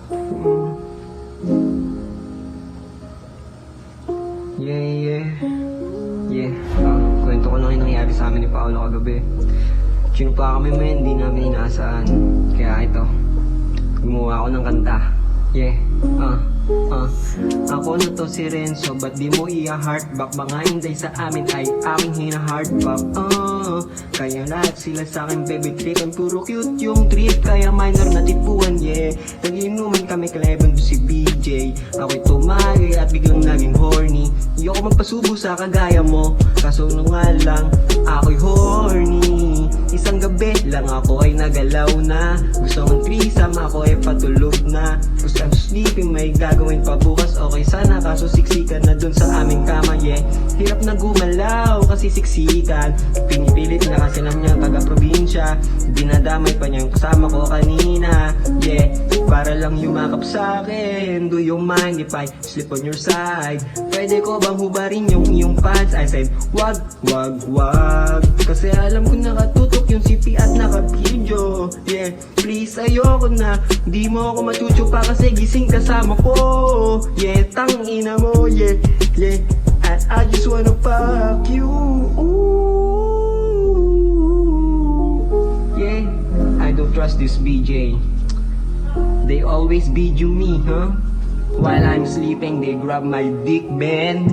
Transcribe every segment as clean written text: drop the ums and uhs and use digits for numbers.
Kwento ko lang yung nangyari sa amin ni Paolo kagabi. Sinumpa kami men, hindi namin inaasahan. Kaya ito, gumawa ako ng kanta. Ako na to si Renzo, ba't di mo i-heartback? Mga hinday sa amin ay aming hina-hardback. Kaya lahat sila sa akin baby tripan, puro cute yung trip, kaya minor na tipuan. Nag-inuman kami kalebang to si BJ. Ako'y tumagay at biglang naging horny. Ayoko magpasubo sa kagaya mo, kaso nung nga lang ako'y horny. Isang gabi lang ako ay nagalaw na, gusto mong threesome, ako ay patulog na. Gusto I'm sleeping, may gagawin pa bukas, okay sana, kaso siksikan na dun sa aming kama. Hirap na gumalaw kasi siksikan, pinipilit na kasi lang niyang taga-probinsya. Dinadamay pa niya yung kasama ko kanina. Para lang yumakap sa akin. Do you mind if I slip on your side? Pwede ko bang hubarin yung iyong pants? I said, wag, kasi alam ko nakatutok yung CP at naka-video. Please, ayoko na, di mo ako machuchupa kasi gising kasama ko. Tangina mo, and I just wanna fuck you. I don't trust this BJ. They always video me, While I'm sleeping, they grab my dick, man.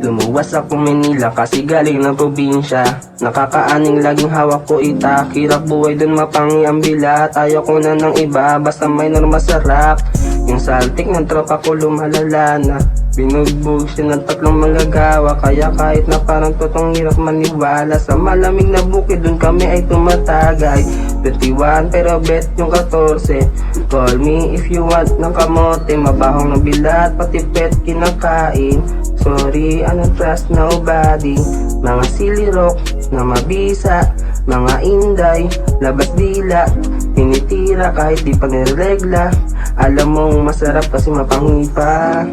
Lumuwas ako Manila kasi galing ng probinsya. Nakakaaning laging hawak ko itak. Hirap buhay dun mapangi ang bilat. Ayaw ko na ng iba, basta minor masarap. Yung saltik ng tropa ko lumalala na. Binugbog siya ng tatlong manggagawa. Kaya kahit na parang totong hirap maniwala, sa malamig na bukid dun kami ay tumatagay. 21 pero bet yung 14. Call me if you want ng kamote. Mabahong ng bilat, pati pet kinakain. Sorry, I don't trust nobody. Mga silirok na mabisa, mga inday, labas dila, tinitira kahit di pa niregla. Alam mong masarap kasi mapangi pa.